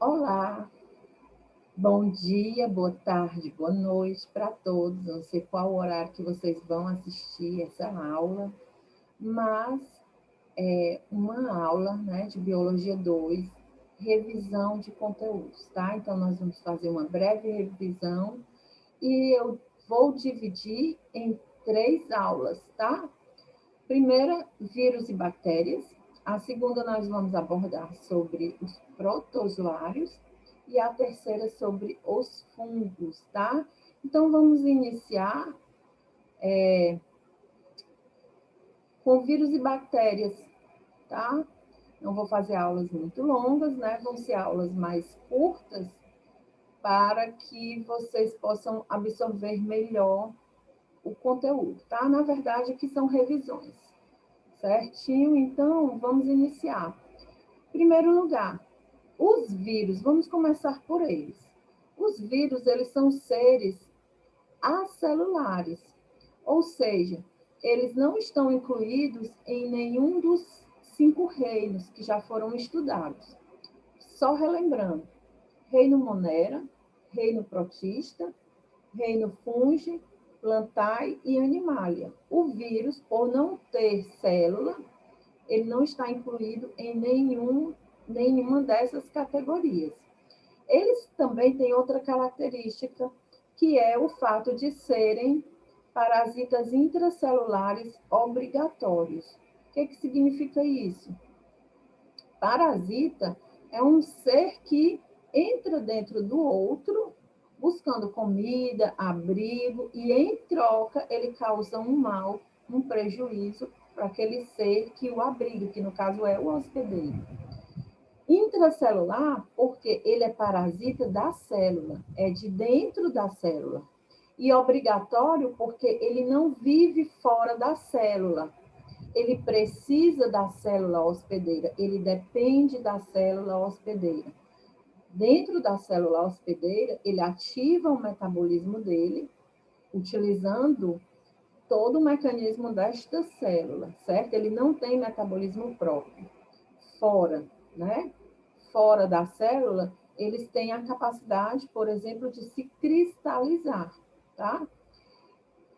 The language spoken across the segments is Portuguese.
Olá, bom dia, boa tarde, boa noite para todos. Não sei qual horário que vocês vão assistir essa aula, mas é uma aula, né, de Biologia 2, revisão de conteúdos, tá? Então, nós vamos fazer uma breve revisão e eu vou dividir em 3 aulas, tá? Primeira, vírus e bactérias. A segunda, nós vamos abordar sobre os protozoários. E a terceira, sobre os fungos, tá? Então, vamos iniciar com vírus e bactérias, tá? Não vou fazer aulas muito longas, né? Vão ser aulas mais curtas para que vocês possam absorver melhor o conteúdo, tá? Na verdade, aqui são revisões, certinho? Então, vamos iniciar. Primeiro lugar, os vírus, vamos começar por eles. Os vírus, eles são seres acelulares, ou seja, eles não estão incluídos em nenhum dos 5 reinos que já foram estudados. Só relembrando, reino Monera, reino protista, reino fungi, plantae e animalia. O vírus, por não ter célula, ele não está incluído em nenhuma dessas categorias. Eles também têm outra característica, que é o fato de serem parasitas intracelulares obrigatórios. O que significa isso? Parasita é um ser que entra dentro do outro, buscando comida, abrigo, e em troca ele causa um mal, um prejuízo para aquele ser que o abriga, que no caso é o hospedeiro. Intracelular, porque ele é parasita da célula, é de dentro da célula. E obrigatório, porque ele não vive fora da célula. Ele precisa da célula hospedeira, ele depende da célula hospedeira. Dentro da célula hospedeira, ele ativa o metabolismo dele, utilizando todo o mecanismo desta célula, certo? Ele não tem metabolismo próprio. Fora, né? Fora da célula, eles têm a capacidade, por exemplo, de se cristalizar, tá?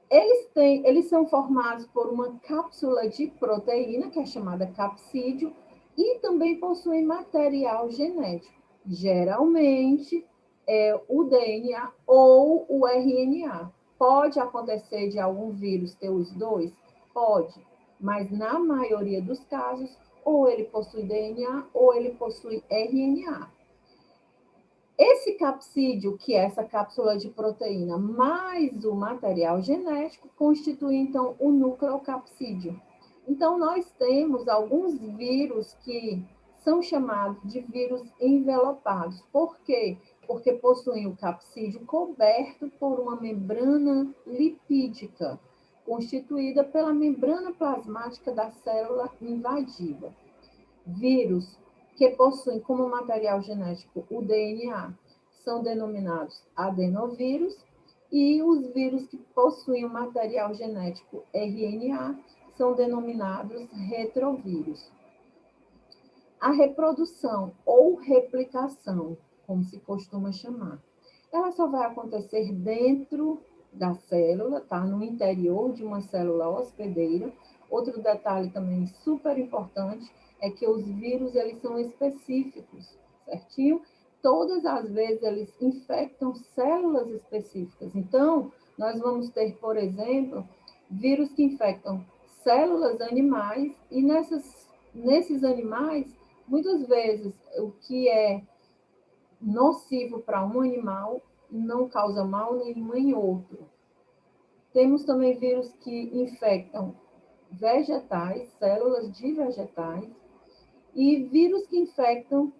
Eles são formados por uma cápsula de proteína, que é chamada capsídio, e também possuem material genético. Geralmente, é o DNA ou o RNA. Pode acontecer de algum vírus ter os dois? Pode, mas na maioria dos casos, ou ele possui DNA ou ele possui RNA. Esse capsídeo, que é essa cápsula de proteína, mais o material genético, constitui, então, o nucleocapsídeo. Então, nós temos alguns vírus que são chamados de vírus envelopados. Por quê? Porque possuem o capsídeo coberto por uma membrana lipídica, constituída pela membrana plasmática da célula invasiva. Vírus que possuem como material genético o DNA são denominados adenovírus, e os vírus que possuem o material genético RNA são denominados retrovírus. A reprodução ou replicação, como se costuma chamar, ela só vai acontecer dentro da célula, tá? No interior de uma célula hospedeira. Outro detalhe também super importante é que os vírus, eles são específicos, certinho? Todas as vezes eles infectam células específicas. Então, nós vamos ter, por exemplo, vírus que infectam células animais, e nesses animais, muitas vezes, o que é nocivo para um animal não causa mal nenhum em outro. Temos também vírus que infectam vegetais, células de vegetais, e vírus que infectam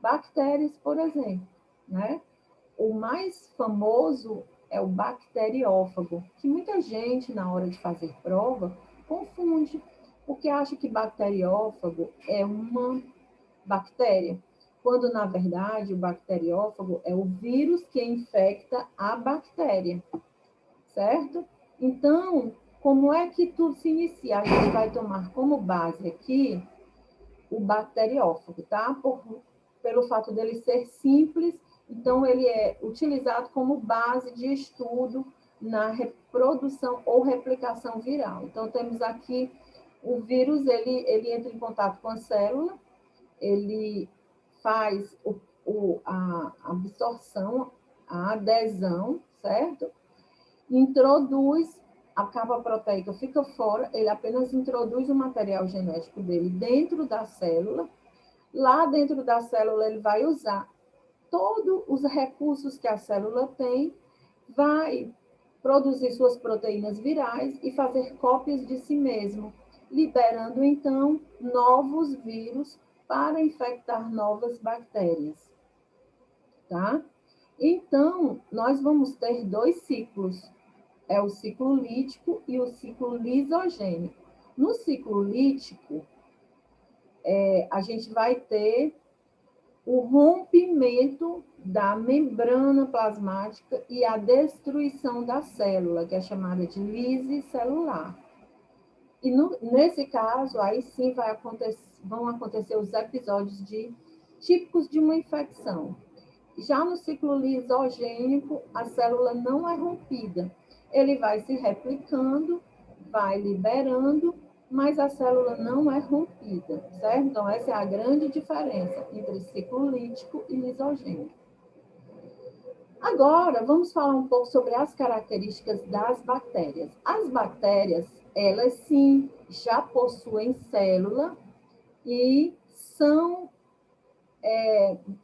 bactérias, por exemplo, né? O mais famoso é o bacteriófago, que muita gente, na hora de fazer prova, confunde, porque acha que bacteriófago é uma bactéria, quando, na verdade, o bacteriófago é o vírus que infecta a bactéria, certo? Então, como é que tudo se inicia? A gente vai tomar como base aqui o bacteriófago, tá? pelo fato dele ser simples, então ele é utilizado como base de estudo na reprodução ou replicação viral. Então, temos aqui o vírus, ele entra em contato com a célula, ele faz a absorção, a adesão, certo? Introduz, a capa proteica fica fora, ele apenas introduz o material genético dele dentro da célula. Lá dentro da célula, ele vai usar todos os recursos que a célula tem, vai produzir suas proteínas virais e fazer cópias de si mesmo, liberando, então, novos vírus para infectar novas bactérias, tá? Então, nós vamos ter dois ciclos, é o ciclo lítico e o ciclo lisogênico. No ciclo lítico, a gente vai ter o rompimento da membrana plasmática e a destruição da célula, que é chamada de lise celular. E nesse caso, aí sim vão acontecer os episódios típicos de uma infecção. Já no ciclo lisogênico, a célula não é rompida. Ele vai se replicando, vai liberando, mas a célula não é rompida, certo? Então, essa é a grande diferença entre ciclo lítico e lisogênico. Agora, vamos falar um pouco sobre as características das bactérias. As bactérias, elas sim, já possuem célula e são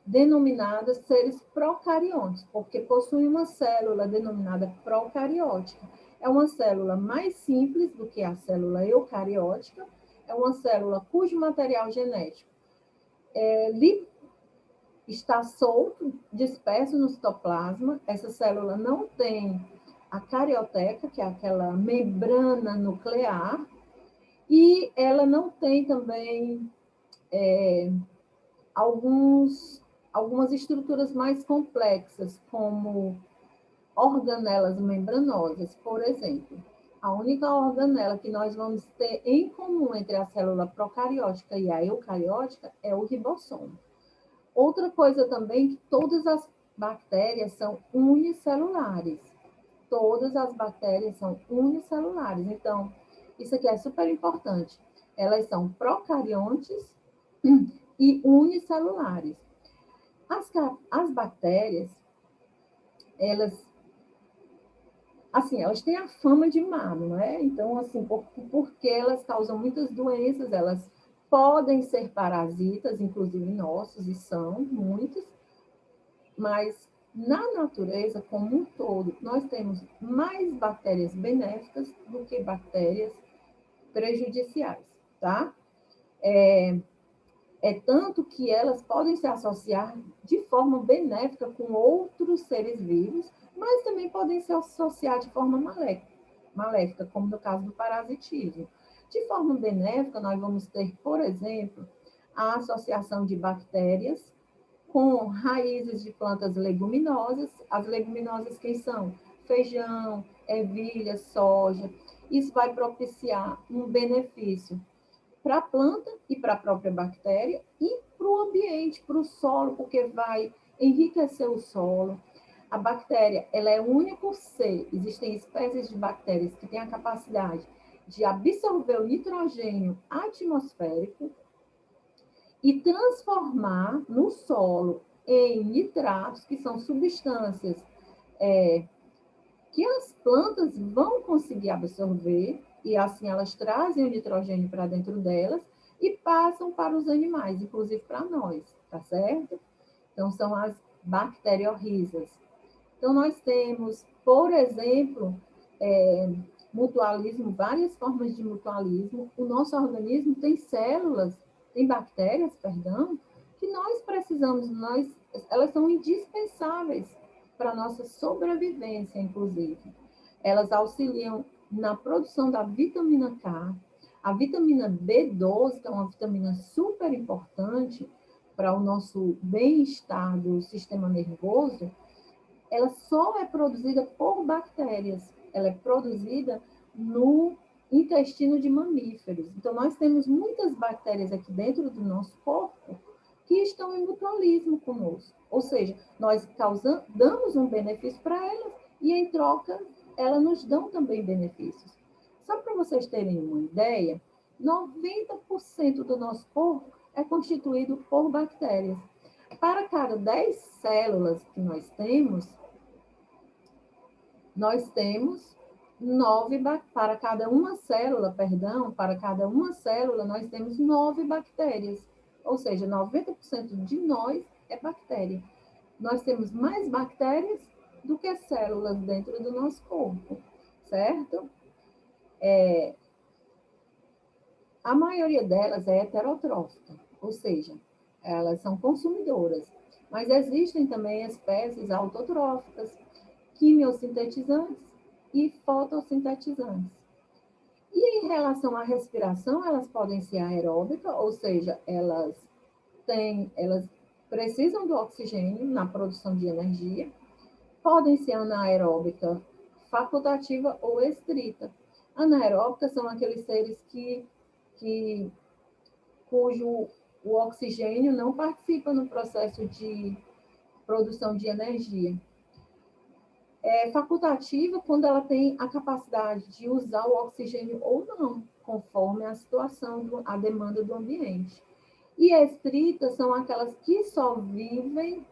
denominadas seres procariontes, porque possuem uma célula denominada procariótica. É uma célula mais simples do que a célula eucariótica, é uma célula cujo material genético está solto, disperso no citoplasma. Essa célula não tem a carioteca, que é aquela membrana nuclear, e ela não tem também algumas estruturas mais complexas, como organelas membranosas, por exemplo. A única organela que nós vamos ter em comum entre a célula procariótica e a eucariótica é o ribossomo. Outra coisa também, que todas as bactérias são unicelulares. Todas as bactérias são unicelulares. Então, isso aqui é super importante. Elas são procariontes e unicelulares. As bactérias, elas têm a fama de má, não é? Então, assim, porque elas causam muitas doenças, elas podem ser parasitas, inclusive nossos, e são muitos, mas na natureza como um todo, nós temos mais bactérias benéficas do que bactérias prejudiciais, tá? É tanto que elas podem se associar de forma benéfica com outros seres vivos, mas também podem se associar de forma maléfica, como no caso do parasitismo. De forma benéfica, nós vamos ter, por exemplo, a associação de bactérias com raízes de plantas leguminosas. As leguminosas quem são? Feijão, ervilha, soja. Isso vai propiciar um benefício para a planta e para a própria bactéria e para o ambiente, para o solo, porque vai enriquecer o solo. A bactéria, ela é o único ser, existem espécies de bactérias que têm a capacidade de absorver o nitrogênio atmosférico e transformar no solo em nitratos, que são substâncias que as plantas vão conseguir absorver, e assim elas trazem o nitrogênio para dentro delas e passam para os animais, inclusive para nós, tá certo? Então, são as bacteriorrizas. Então, nós temos, por exemplo, mutualismo, várias formas de mutualismo. O nosso organismo tem células, tem bactérias, perdão, que nós precisamos, elas são indispensáveis para a nossa sobrevivência, inclusive. Elas auxiliam na produção da vitamina K, a vitamina B12, que é uma vitamina super importante para o nosso bem-estar do sistema nervoso, ela só é produzida por bactérias. Ela é produzida no intestino de mamíferos. Então, nós temos muitas bactérias aqui dentro do nosso corpo que estão em mutualismo conosco. Ou seja, nós damos um benefício para elas e, em troca, elas nos dão também benefícios. Só para vocês terem uma ideia, 90% do nosso corpo é constituído por bactérias. Para cada 10 células que nós temos 9, para cada uma célula, nós temos 9 bactérias. Ou seja, 90% de nós é bactéria. Nós temos mais bactérias do que células dentro do nosso corpo, certo? A maioria delas é heterotrófica, ou seja, elas são consumidoras. Mas existem também espécies autotróficas, quimiosintetizantes e fotossintetizantes. E em relação à respiração, elas podem ser aeróbicas, ou seja, elas precisam do oxigênio na produção de energia, podem ser anaeróbica facultativa ou estrita. Anaeróbicas são aqueles seres cujo o oxigênio não participa no processo de produção de energia. É facultativa quando ela tem a capacidade de usar o oxigênio ou não, conforme a situação, a demanda do ambiente. E estritas são aquelas que só vivem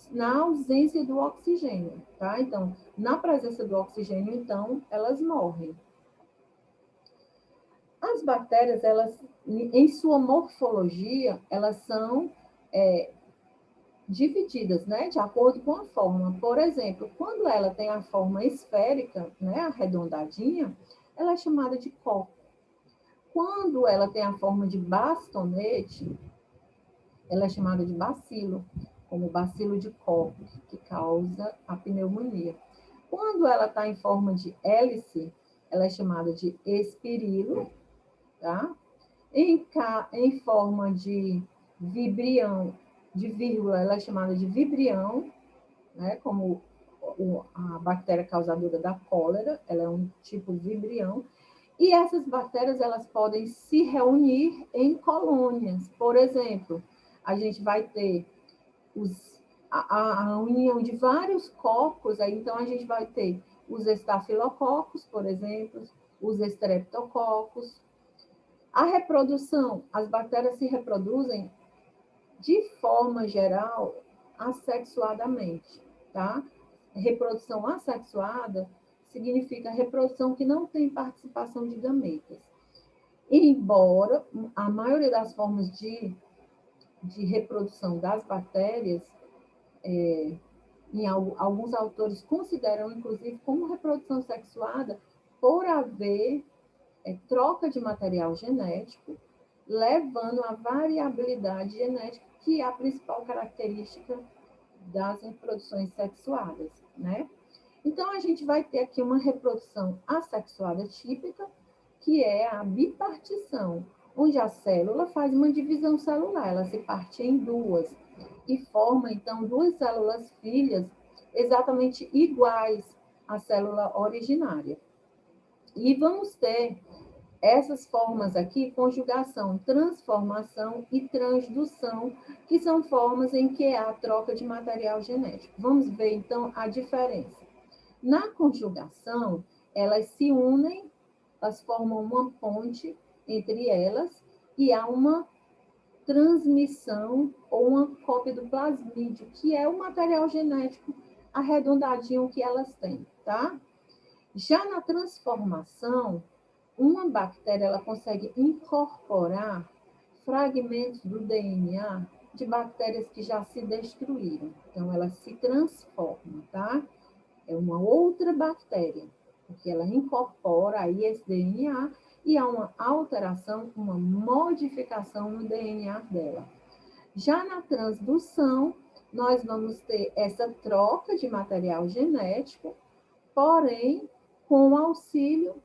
na ausência do oxigênio, tá? Então, na presença do oxigênio, então, elas morrem. As bactérias, elas, em sua morfologia, elas são divididas, né, de acordo com a forma. Por exemplo, quando ela tem a forma esférica, né, arredondadinha, ela é chamada de copo. Quando ela tem a forma de bastonete, ela é chamada de bacilo, como bacilo de Koch, que causa a pneumonia. Quando ela está em forma de hélice, ela é chamada de espirilo, tá? Em forma de vibrião, de vírgula, ela é chamada de vibrião, né? Como a bactéria causadora da cólera, ela é um tipo vibrião. E essas bactérias, elas podem se reunir em colônias. Por exemplo, a gente vai ter a união de vários cocos, aí, então a gente vai ter os estafilococos, por exemplo, os estreptococos. A reprodução, as bactérias se reproduzem de forma geral assexuadamente, tá? Reprodução assexuada significa reprodução que não tem participação de gametas. Embora a maioria das formas de reprodução das bactérias, alguns autores consideram, inclusive, como reprodução sexuada, por haver troca de material genético, levando à variabilidade genética, que é a principal característica das reproduções sexuadas, né? Então, a gente vai ter aqui uma reprodução assexuada típica, que é a bipartição, onde a célula faz uma divisão celular, ela se parte em duas e forma, então, duas células filhas exatamente iguais à célula originária. E vamos ter essas formas aqui, conjugação, transformação e transdução, que são formas em que há troca de material genético. Vamos ver, então, a diferença. Na conjugação, elas se unem, elas formam uma ponte entre elas e há uma transmissão ou uma cópia do plasmídio, que é o material genético arredondadinho que elas têm, tá? Já na transformação, uma bactéria ela consegue incorporar fragmentos do DNA de bactérias que já se destruíram. Então, ela se transforma, tá? É uma outra bactéria, porque ela incorpora aí esse DNA e há uma alteração, uma modificação no DNA dela. Já na transdução, nós vamos ter essa troca de material genético, porém, com o auxílio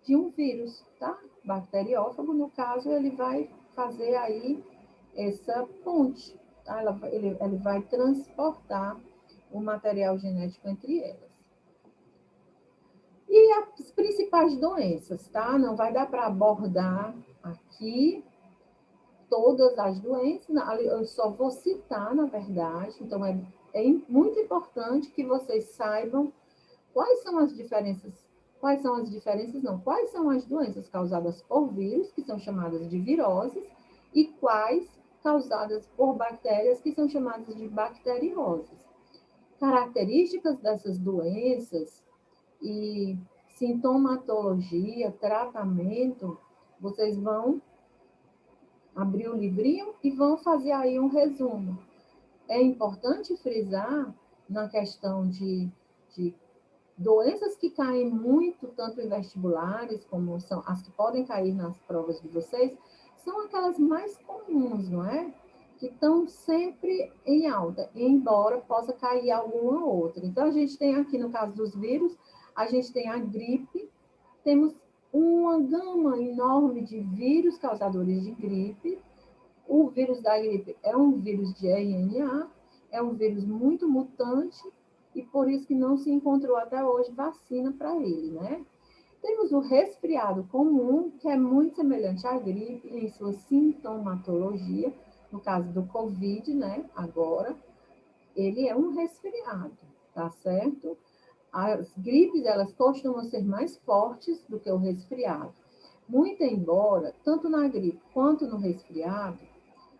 de um vírus, tá? Bacteriófago, no caso, ele vai fazer aí essa ponte, tá? Ele vai transportar o material genético entre elas. E as principais doenças, tá? Não vai dar para abordar aqui todas as doenças, eu só vou citar, na verdade, então é muito importante que vocês saibam quais são as doenças causadas por vírus, que são chamadas de viroses, e quais causadas por bactérias, que são chamadas de bacterioses. Características dessas doenças e sintomatologia, tratamento, vocês vão abrir o livrinho e vão fazer aí um resumo. É importante frisar na questão de doenças que caem muito, tanto em vestibulares, como são as que podem cair nas provas de vocês, são aquelas mais comuns, não é? Que estão sempre em alta, embora possa cair alguma outra. Então, a gente tem aqui, no caso dos vírus, a gente tem a gripe, temos uma gama enorme de vírus causadores de gripe. O vírus da gripe é um vírus de RNA, é um vírus muito mutante, e por isso que não se encontrou até hoje vacina para ele, né? Temos o resfriado comum, que é muito semelhante à gripe em sua sintomatologia, no caso do Covid, né? Agora, ele é um resfriado, tá certo? As gripes, elas costumam ser mais fortes do que o resfriado. Muito embora, tanto na gripe quanto no resfriado,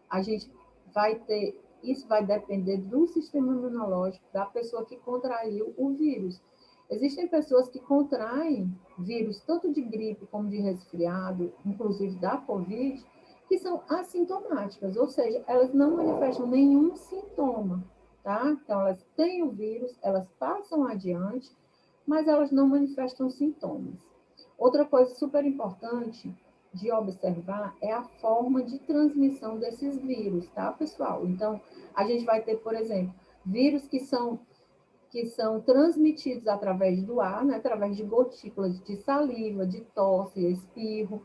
a gente vai ter, isso vai depender do sistema imunológico da pessoa que contraiu o vírus. Existem pessoas que contraem vírus tanto de gripe como de resfriado, inclusive da Covid, que são assintomáticas, ou seja, elas não manifestam nenhum sintoma, tá? Então, elas têm o vírus, elas passam adiante, mas elas não manifestam sintomas. Outra coisa super importante de observar é a forma de transmissão desses vírus, tá, pessoal? Então, a gente vai ter, por exemplo, vírus que são transmitidos através do ar, né, através de gotículas de saliva, de tosse, espirro.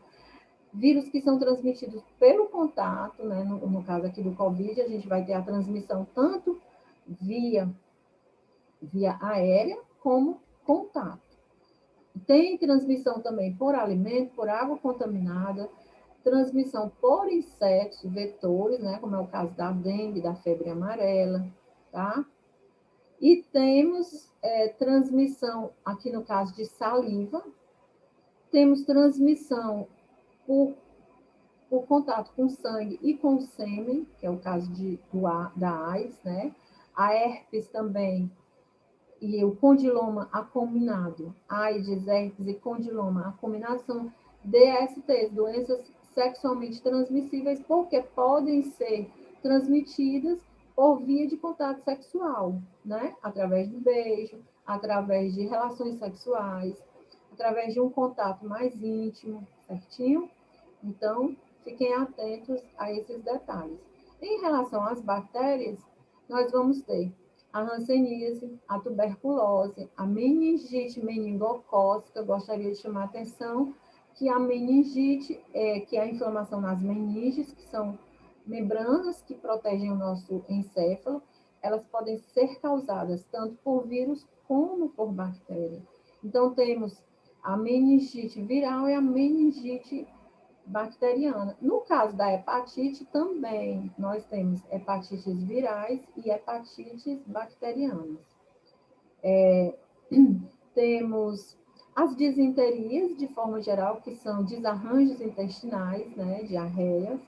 Vírus que são transmitidos pelo contato, né, no caso aqui do Covid, a gente vai ter a transmissão tanto via aérea como contato. Tem transmissão também por alimento, por água contaminada, transmissão por insetos, vetores, né, como é o caso da dengue, da febre amarela, tá? E temos transmissão, aqui no caso de saliva, temos transmissão por contato com sangue e com sêmen, que é o caso da AIDS, né? A herpes também, e o condiloma acuminado, AIDS, herpes e condiloma acuminado são DSTs, doenças sexualmente transmissíveis, porque podem ser transmitidas por via de contato sexual, né? Através do beijo, através de relações sexuais, através de um contato mais íntimo, certinho? Então, fiquem atentos a esses detalhes. Em relação às bactérias, nós vamos ter a hanseníase, a tuberculose, a meningite meningocócica. Gostaria de chamar a atenção que a meningite, que é a inflamação nas meninges, que são membranas que protegem o nosso encéfalo, elas podem ser causadas tanto por vírus como por bactéria. Então, temos a meningite viral e a meningite bacteriana. No caso da hepatite, também nós temos hepatites virais e hepatites bacterianas. Temos as disenterias, de forma geral, que são desarranjos intestinais, né, diarreias,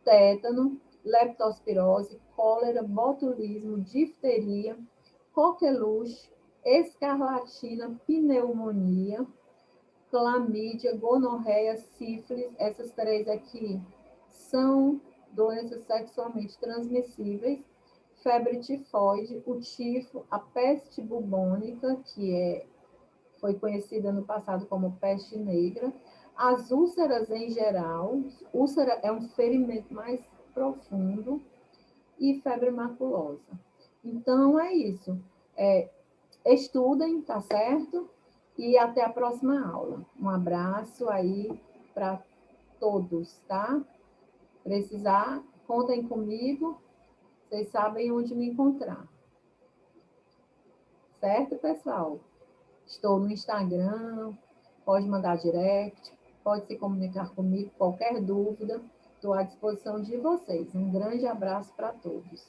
tétano, leptospirose, cólera, botulismo, difteria, coqueluche, escarlatina, pneumonia, clamídia, gonorreia, sífilis, essas três aqui são doenças sexualmente transmissíveis, febre tifoide, o tifo, a peste bubônica, foi conhecida no passado como peste negra, as úlceras em geral, úlcera é um ferimento mais profundo, e febre maculosa. Então, é isso. Estudem, tá certo? E até a próxima aula. Um abraço aí para todos, tá? Precisar, contem comigo, vocês sabem onde me encontrar. Certo, pessoal? Estou no Instagram, pode mandar direct, pode se comunicar comigo, qualquer dúvida. Estou à disposição de vocês. Um grande abraço para todos.